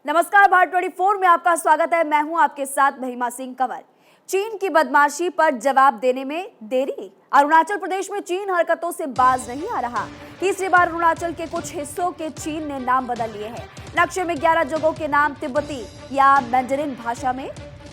नमस्कार, भारत 24 में आपका स्वागत है। मैं हूं आपके साथ महिमा सिंह कंवर। चीन की बदमाशी पर जवाब देने में देरी। अरुणाचल प्रदेश में चीन हरकतों से बाज नहीं आ रहा। तीसरी बार अरुणाचल के कुछ हिस्सों के चीन ने नाम बदल लिए हैं। नक्शे में 11 जगहों के नाम तिब्बती या मैंडरिन भाषा में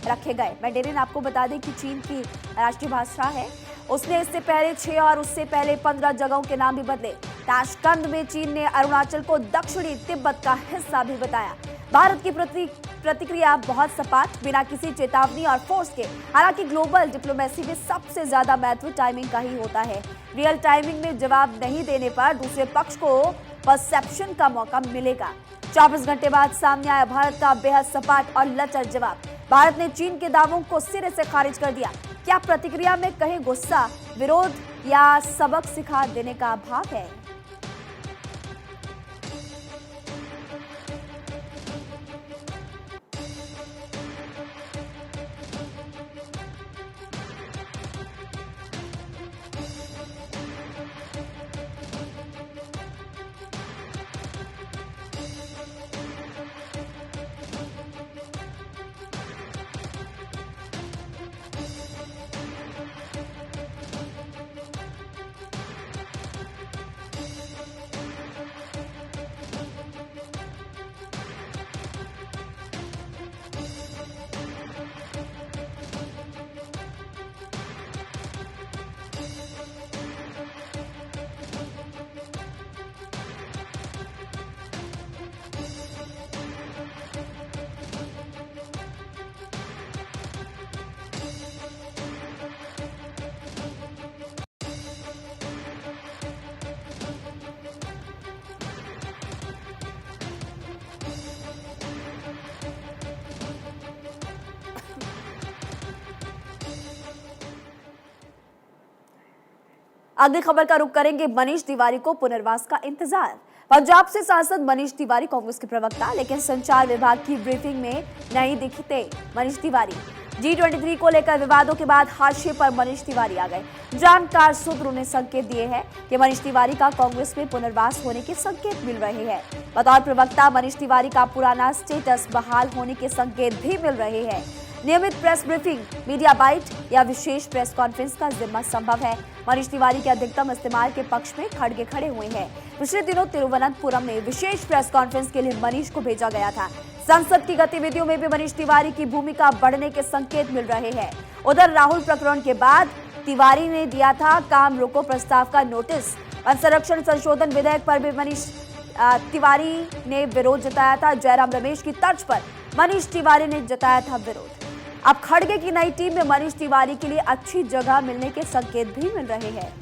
रखे गए। मैंडरिन आपको बता दें कि चीन की राष्ट्रीय भाषा है। उसने इससे पहले 6 और उससे पहले 15 जगहों के नाम भी बदले। ताशकंद में चीन ने अरुणाचल को दक्षिणी तिब्बत का हिस्सा भी बताया। भारत की प्रतिक्रिया बहुत सपाट, बिना किसी चेतावनी और फोर्स के। हालांकि ग्लोबल डिप्लोमेसी में सबसे ज्यादा महत्व टाइमिंग का ही होता है। रियल टाइमिंग में जवाब नहीं देने पर दूसरे पक्ष को परसेप्शन का मौका मिलेगा। 24 घंटे बाद सामने आया भारत का बेहद सपाट और लचर जवाब। भारत ने चीन के दावों को सिरे से खारिज कर दिया। क्या प्रतिक्रिया में कहीं गुस्सा, विरोध या सबक सिखा देने का भाव है? अगली खबर का रुख करेंगे। मनीष तिवारी को पुनर्वास का इंतजार। पंजाब से सांसद मनीष तिवारी कांग्रेस के प्रवक्ता, लेकिन संचार विभाग की ब्रीफिंग में नहीं दिखते मनीष तिवारी। G23 को लेकर विवादों के बाद हाशिए पर मनीष तिवारी आ गए। जानकार सूत्रों ने संकेत दिए हैं कि मनीष तिवारी का कांग्रेस में पुनर्वास होने के संकेत मिल रहे हैं। बतौर प्रवक्ता मनीष तिवारी का पुराना स्टेटस बहाल होने के संकेत भी मिल रहे हैं। नियमित प्रेस ब्रीफिंग, मीडिया बाइट या विशेष प्रेस कॉन्फ्रेंस का जिम्मा संभव है। मनीष तिवारी के अधिकतम इस्तेमाल के पक्ष में खड़गे खड़े हुए हैं। पिछले दिनों तिरुवनंतपुरम में विशेष प्रेस कॉन्फ्रेंस के लिए मनीष को भेजा गया था। संसद की गतिविधियों में भी मनीष तिवारी की भूमिका बढ़ने के संकेत मिल रहे हैं। उधर राहुल प्रकरण के बाद तिवारी ने दिया था काम रोको प्रस्ताव का नोटिस। वन संरक्षण संशोधन विधेयक पर भी मनीष तिवारी ने विरोध जताया था। जयराम रमेश की तर्ज पर मनीष तिवारी ने जताया था विरोध। अब खड़गे की नई टीम में मनीष तिवारी के लिए अच्छी जगह मिलने के संकेत भी मिल रहे हैं।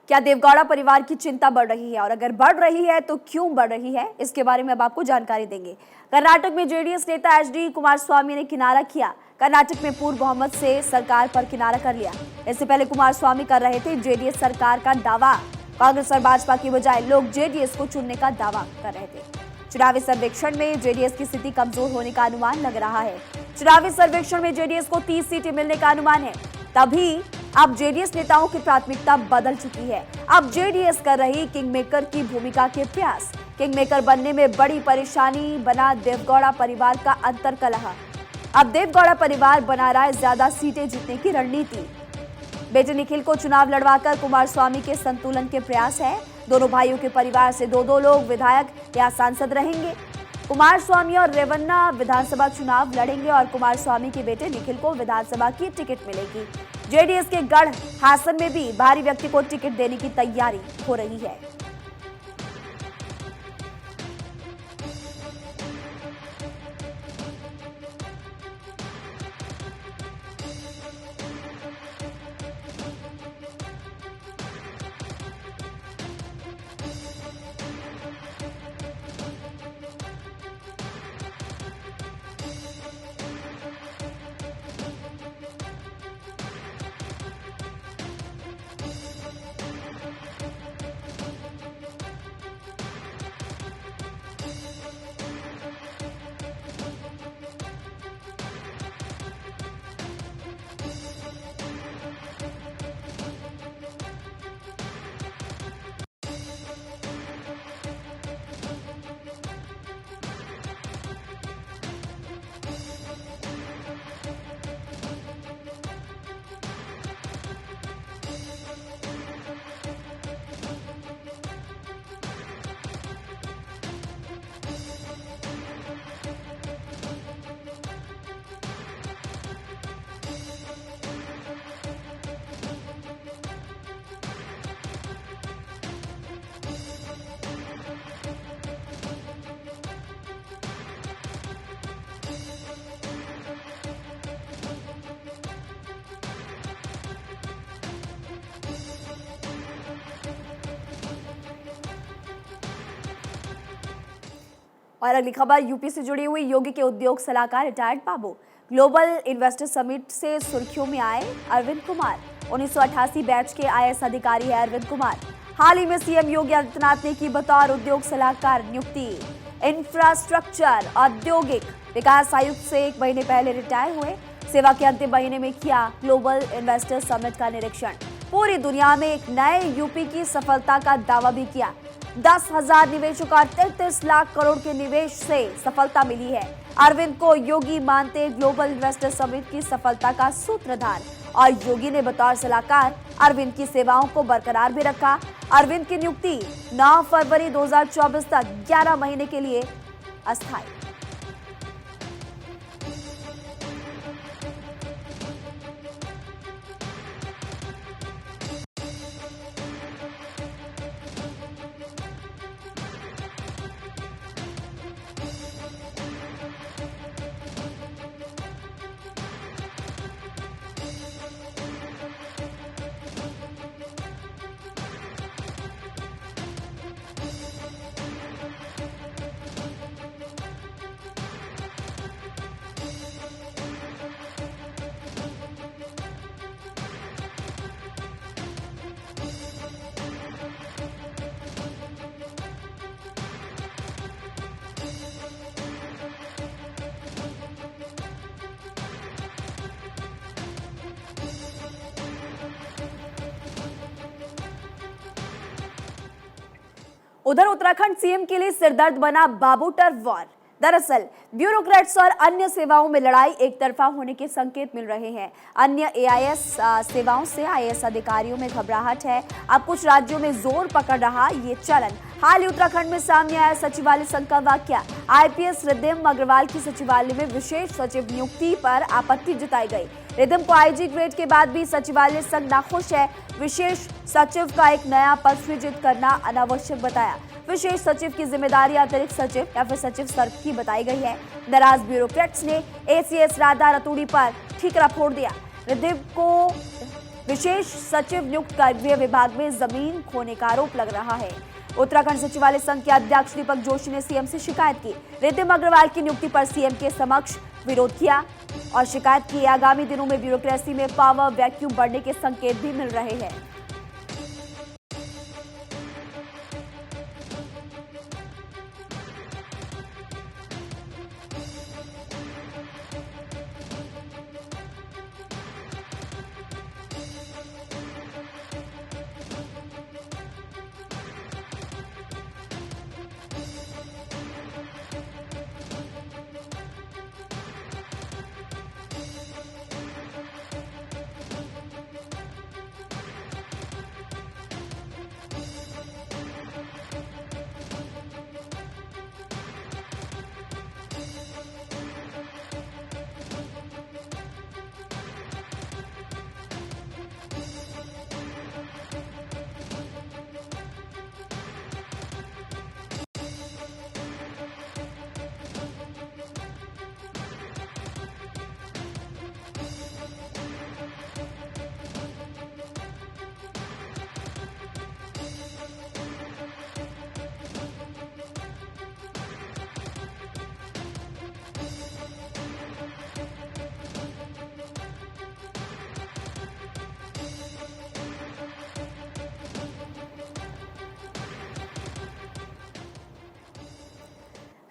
क्या देवगौड़ा परिवार की चिंता बढ़ रही है, और अगर बढ़ रही है तो क्यों बढ़ रही है, इसके बारे में अब आपको जानकारी देंगे। कर्नाटक में जेडीएस नेता एचडी कुमारस्वामी ने किनारा किया। कर्नाटक में पूर्व बहुमत से सरकार पर किनारा कर लिया। इससे पहले कुमारस्वामी कर रहे थे जेडीएस सरकार का दावा। कांग्रेस और भाजपा की बजाय लोग जेडीएस को चुनने का दावा कर रहे थे। चुनावी सर्वेक्षण में जेडीएस की स्थिति कमजोर होने का अनुमान लग रहा है। चुनावी सर्वेक्षण में जेडीएस को 30 सीटें मिलने का अनुमान है। तभी अब जेडीएस नेताओं की प्राथमिकता बदल चुकी है। अब जेडीएस कर रही किंगमेकर की भूमिका के प्रयास। किंगमेकर बनने में बड़ी परेशानी बना देवगौड़ा परिवार का अंतर्कलह। अब देवगौड़ा परिवार बना रहा है ज्यादा सीटें जीतने की रणनीति। बेटे निखिल को चुनाव लड़वाकर कुमारस्वामी के संतुलन के प्रयास है। दोनों भाइयों के परिवार से दो लोग विधायक या सांसद रहेंगे। कुमारस्वामी और रेवन्ना विधानसभा चुनाव लड़ेंगे और कुमारस्वामी के बेटे निखिल को विधानसभा की टिकट मिलेगी। जेडीएस के गढ़ हासन में भी भारी व्यक्ति को टिकट देने की तैयारी हो रही है। और अगली खबर यूपी से जुड़ी हुई। योगी के उद्योग सलाहकार रिटायर्ड बाबू ग्लोबल इन्वेस्टर समिट से सुर्खियों में आए अरविंद कुमार। 1988 बैच के आईएएस अधिकारी है अरविंद कुमार। हाल ही में सीएम योगी आदित्यनाथ ने की बतौर उद्योग सलाहकार नियुक्ति। इंफ्रास्ट्रक्चर औद्योगिक विकास आयुक्त से 1 महीने पहले रिटायर हुए। सेवा के अंतिम महीने में किया ग्लोबल इन्वेस्टर समिट का निरीक्षण। पूरी दुनिया में एक नए यूपी की सफलता का दावा भी किया। 10,000 निवेशकों और 33 लाख करोड़ के निवेश से सफलता मिली है। अरविंद को योगी मानते ग्लोबल इन्वेस्टर समिट की सफलता का सूत्रधार और योगी ने बतौर सलाहकार अरविंद की सेवाओं को बरकरार भी रखा। अरविंद की नियुक्ति 9 फरवरी 2024 तक 11 महीने के लिए अस्थायी। उधर उत्तराखंड सीएम के लिए सिरदर्द बना बाबू टर्फ वॉर। दरअसल ब्यूरोक्रेट्स और अन्य सेवाओं में लड़ाई एक तरफा होने के संकेत मिल रहे हैं। अन्य एआईएस सेवाओं से आईएएस अधिकारियों में घबराहट है। अब कुछ राज्यों में जोर पकड़ रहा ये चलन। हाल ही उत्तराखंड में सामने आया सचिवालय संघ का वाकया। आईपीएस रिद्धिम अग्रवाल की सचिवालय में विशेष सचिव नियुक्ति पर आपत्ति जताई गई। रिद्धिम को आईजी ग्रेड के बाद भी सचिवालय संघ नाखुश है। विशेष सचिव का एक नया पद सृजित करना अनावश्यक बताया। विशेष सचिव की जिम्मेदारी अतिरिक्त सचिव या फिर सचिव स्तर की बताई गई है। नाराज ब्यूरोक्रेट्स ने एसीएस राधा रतूड़ी पर ठीकरा फोड़ दिया। रिद्धिम को विशेष सचिव नियुक्त कर गृह विभाग में जमीन खोने का आरोप लग रहा है। उत्तराखंड सचिवालय संघ के अध्यक्ष दीपक जोशी ने सीएम से शिकायत की। रिद्धिम अग्रवाल की नियुक्ति पर सीएम के समक्ष विरोध किया और शिकायत की। आगामी दिनों में ब्यूरोक्रेसी में पावर वैक्यूम बढ़ने के संकेत भी मिल रहे हैं।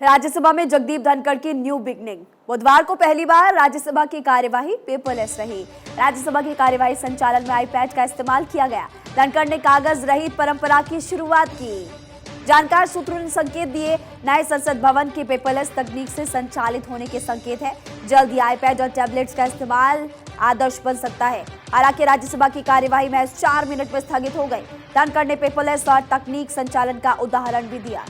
राज्यसभा में जगदीप धनखड़ की न्यू बिगनिंग। बुधवार को पहली बार राज्यसभा की कार्यवाही पेपरलेस रही। राज्यसभा की कार्यवाही संचालन में आईपैड का इस्तेमाल किया गया। धनखड़ ने कागज रहित परंपरा की शुरुआत की। जानकार सूत्रों ने संकेत दिए, नए संसद भवन की पेपरलेस तकनीक से संचालित होने के संकेत है। जल्द ही आईपैड और टैबलेट्स का इस्तेमाल आदर्श बन सकता है। हालांकि राज्यसभा की कार्यवाही महज 4 मिनट में स्थगित हो गई। धनखड़ ने पेपरलेस और तकनीक संचालन का उदाहरण भी दिया।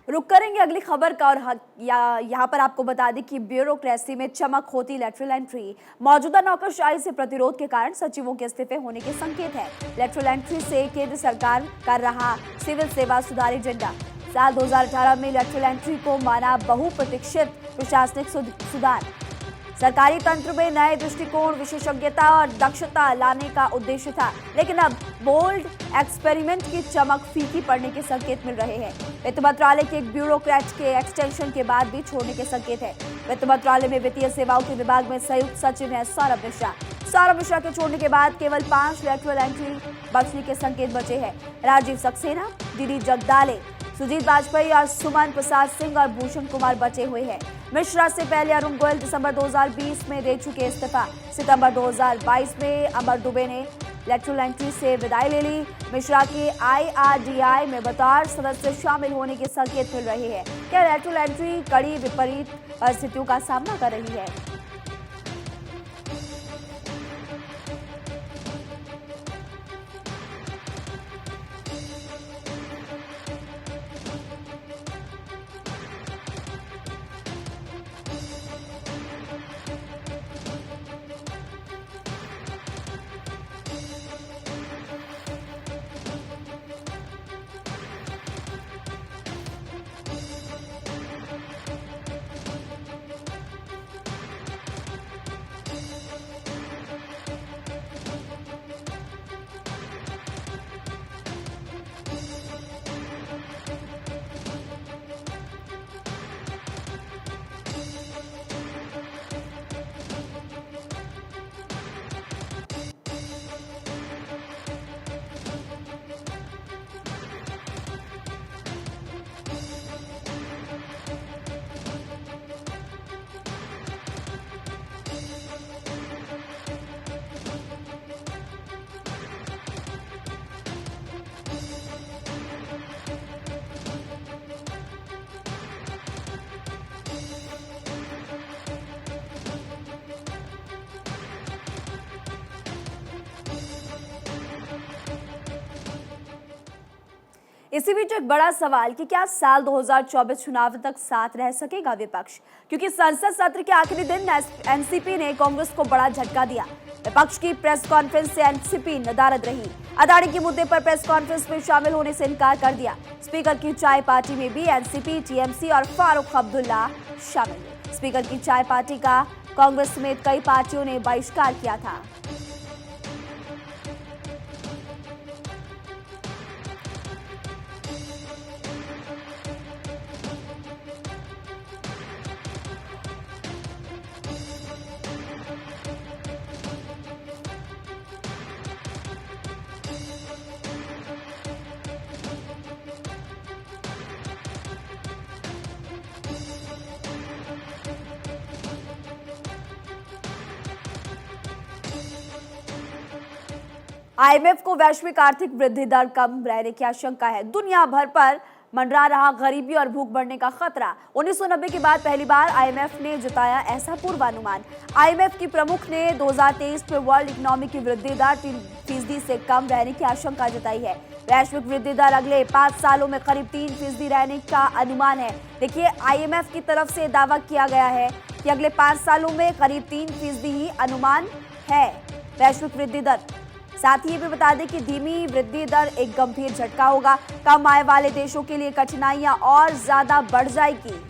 रुक करेंगे अगली खबर का और यहाँ पर आपको बता दें कि ब्यूरोक्रेसी में चमक होती लेटरल एंट्री। मौजूदा नौकरशाही से प्रतिरोध के कारण सचिवों के इस्तीफे होने के संकेत है। लेटरल एंट्री से केंद्र सरकार कर रहा सिविल सेवा सुधार एजेंडा। साल 2018 में लेटरल एंट्री को माना बहुप्रतीक्षित प्रशासनिक सुधार। सरकारी तंत्र में नए दृष्टिकोण, विशेषज्ञता और दक्षता लाने का उद्देश्य था, लेकिन अब बोल्ड एक्सपेरिमेंट की चमक फीकी पड़ने के संकेत मिल रहे हैं। वित्त मंत्रालय के एक ब्यूरोक्रेट के एक्सटेंशन के बाद भी छोड़ने के संकेत है। वित्त मंत्रालय में वित्तीय सेवाओं के विभाग में संयुक्त सचिव हैं सौरभ मिश्रा। सौरभ मिश्रा के छोड़ने के बाद केवल 5 लेटरल एंट्री बचने के संकेत बचे हैं। राजीव सक्सेना, डीडी जगदाले, सुजीत वाजपेयी और सुमन प्रसाद सिंह और भूषण कुमार बचे हुए हैं। मिश्रा से पहले अरुण गोयल दिसंबर 2020 में दे चुके इस्तीफा। सितंबर 2022 में अमर दुबे ने लेटरल एंट्री से विदाई ले ली। मिश्रा के IRDI में बतौर सदस्य शामिल होने के संकेत मिल रहे हैं। क्या लेटरल एंट्री कड़ी विपरीत परिस्थितियों का सामना कर रही है? इसी बीच एक बड़ा सवाल कि क्या साल 2024 चुनाव तक साथ रह सकेगा विपक्ष, क्योंकि संसद सत्र के आखिरी दिन एनसीपी ने कांग्रेस को बड़ा झटका दिया। विपक्ष की प्रेस कॉन्फ्रेंस से एनसीपी नदारद रही। अदानी के मुद्दे पर प्रेस कॉन्फ्रेंस में शामिल होने से इनकार कर दिया। स्पीकर की चाय पार्टी में भी एनसीपी, टीएमसी और फारूक अब्दुल्ला शामिल हुए। स्पीकर की चाय पार्टी का कांग्रेस समेत कई पार्टियों ने बहिष्कार किया था। आईएमएफ को वैश्विक आर्थिक वृद्धि दर कम रहने की आशंका है। दुनिया भर पर मंडरा रहा गरीबी और भूख बढ़ने का खतरा। 1990 के बाद पहली बार आईएमएफ ने जताया ऐसा पूर्वानुमान। आईएमएफ की प्रमुख ने 2023 में वर्ल्ड इकोनॉमी की वृद्धि दर 3% से कम रहने की आशंका जताई है। वैश्विक वृद्धि दर अगले 5 सालों में करीब 3% रहने का अनुमान है। देखिए, आईएमएफ की तरफ से दावा किया गया है कि अगले 5 सालों में करीब 3% ही अनुमान है वैश्विक वृद्धि दर। साथ ही ये भी बता दें कि धीमी वृद्धि दर एक गंभीर झटका होगा। कम आय वाले देशों के लिए कठिनाइयां और ज्यादा बढ़ जाएगी।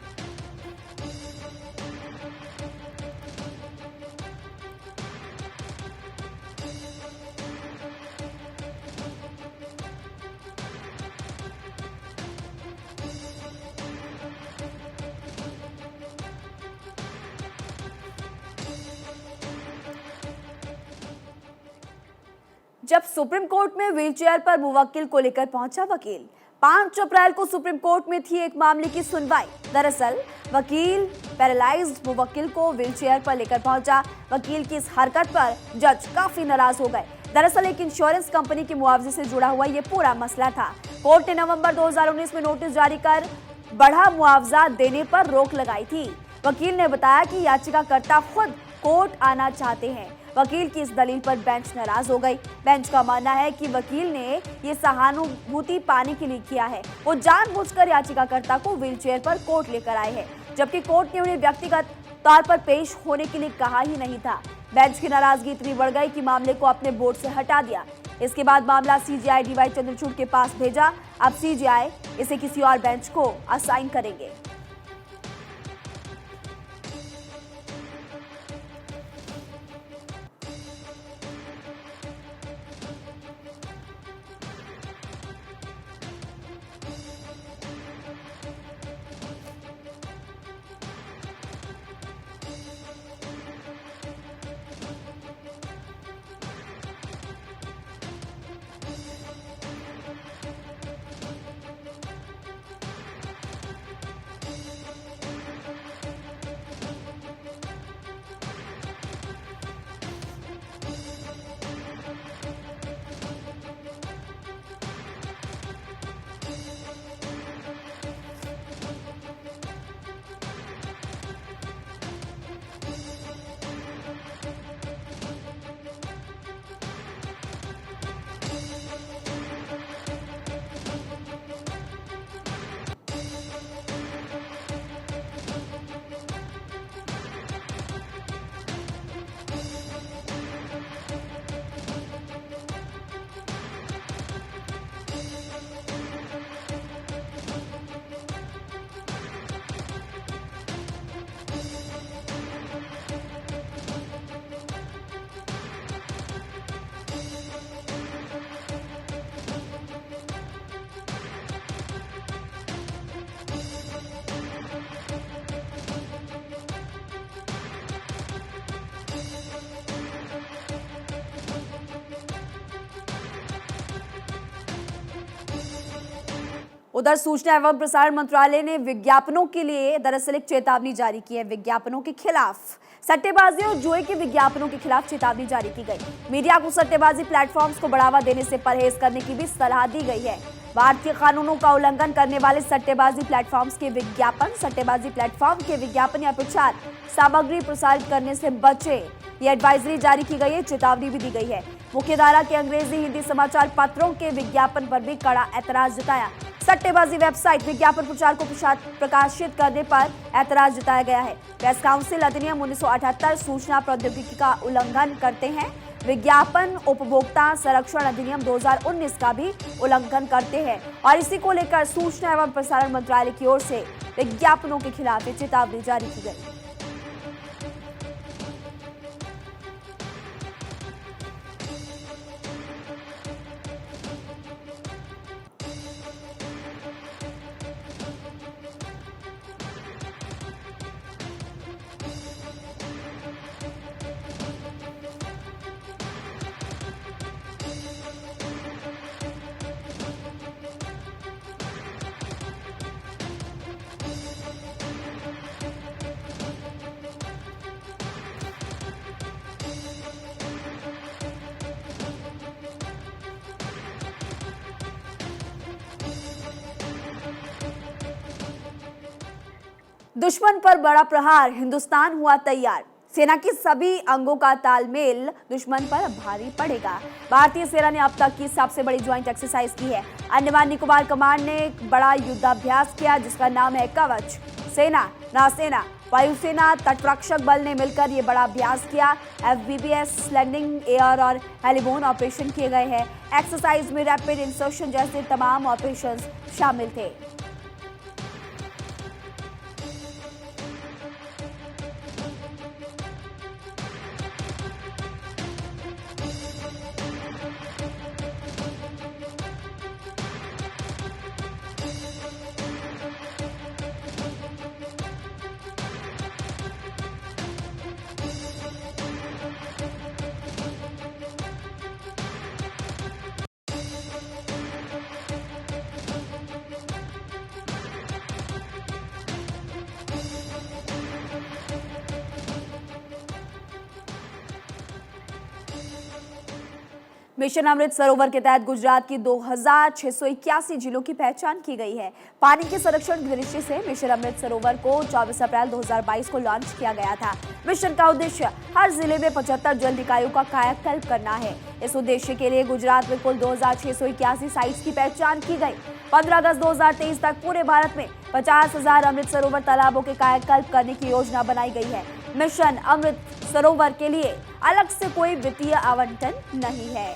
जब सुप्रीम कोर्ट में व्हीलचेयर पर मुवक्किल को लेकर पहुंचा वकील। 5 अप्रैल को सुप्रीम कोर्ट में थी एक मामले की सुनवाई। दरअसल वकील पैरालाइज्ड मुवक्किल को व्हीलचेयर पर लेकर पहुंचा। वकील की इस हरकत पर जज काफी नाराज हो गए। दरअसल एक इंश्योरेंस कंपनी के मुआवजे से जुड़ा हुआ ये पूरा मसला था। कोर्ट ने नवंबर 2019 में नोटिस जारी कर बढ़ा मुआवजा देने पर रोक लगाई थी। वकील ने बताया कि याचिकाकर्ता खुद कोर्ट आना चाहते हैं। वकील की इस दलील पर बेंच नाराज हो गई। बेंच का मानना है कि वकील ने ये सहानुभूति पाने के लिए किया है। वो जानबूझकर याचिकाकर्ता को व्हीलचेयर पर कोर्ट लेकर आए हैं, जबकि कोर्ट ने उन्हें व्यक्तिगत तौर पर पेश होने के लिए कहा ही नहीं था। बेंच की नाराजगी इतनी बढ़ गई कि मामले को अपने बोर्ड से हटा दिया। इसके बाद मामला सीजेआई डीवाई चंद्रचूड़ के पास भेजा। अब सीजेआई इसे किसी और बेंच को असाइन करेंगे। उधर सूचना एवं प्रसारण मंत्रालय ने विज्ञापनों के लिए दरअसल एक चेतावनी जारी की है। विज्ञापनों के खिलाफ सट्टेबाजी और जुए के विज्ञापनों के खिलाफ चेतावनी जारी की गई। मीडिया को सट्टेबाजी प्लेटफॉर्म्स को बढ़ावा देने से परहेज करने की भी सलाह दी गई है। भारतीय कानूनों का उल्लंघन करने वाले सट्टेबाजी प्लेटफॉर्म्स के विज्ञापन, सट्टेबाजी प्लेटफॉर्म के विज्ञापन या प्रचार सामग्री प्रसारित करने से बचे, ये एडवाइजरी जारी की गई है। चेतावनी भी दी गई है। मुख्यधारा के अंग्रेजी, हिंदी समाचार पत्रों के विज्ञापन पर भी कड़ा ऐतराज जताया। सट्टेबाजी वेबसाइट विज्ञापन प्रचार को प्रकाशित करने पर ऐतराज जताया गया है। प्रेस काउंसिल अधिनियम 1978 सूचना प्रौद्योगिकी का उल्लंघन करते हैं। विज्ञापन उपभोक्ता संरक्षण अधिनियम 2019 का भी उल्लंघन करते हैं और इसी को लेकर सूचना एवं प्रसारण मंत्रालय की ओर से विज्ञापनों के खिलाफ चेतावनी जारी की गई। दुश्मन पर बड़ा प्रहार, हिंदुस्तान हुआ तैयार। सेना के सभी अंगों का तालमेल दुश्मन पर भारी पड़ेगा। भारतीय सेना ने अब तक की सबसे बड़ी ज्वाइंट एक्सरसाइज की है। अंडमान निकोबार कमांड ने एक बड़ा युद्धाभ्यास किया जिसका नाम है कवच। सेना, नौसेना, वायुसेना, तटरक्षक बल ने मिलकर ये बड़ा अभ्यास किया। एफबीबीएस, लैंडिंग, एयर और हेलीबोन ऑपरेशन किए गए हैं। एक्सरसाइज में रैपिड इंसर्शन जैसे तमाम ऑपरेशन शामिल थे। मिशन अमृत सरोवर के तहत गुजरात की 2681 जिलों की पहचान की गई है। पानी के संरक्षण की दृष्टि से मिशन अमृत सरोवर को 24 अप्रैल 2022 को लॉन्च किया गया था। मिशन का उद्देश्य हर जिले में 75 जल निकायों का कायाकल्प करना है। इस उद्देश्य के लिए गुजरात में कुल 2681 साइट्स की पहचान की गई। 15 अगस्त 2023 तक पूरे भारत में 50,000 अमृत सरोवर तालाबों के कायाकल्प करने की योजना बनाई गई है। मिशन अमृत सरोवर के लिए अलग से कोई वित्तीय आवंटन नहीं है।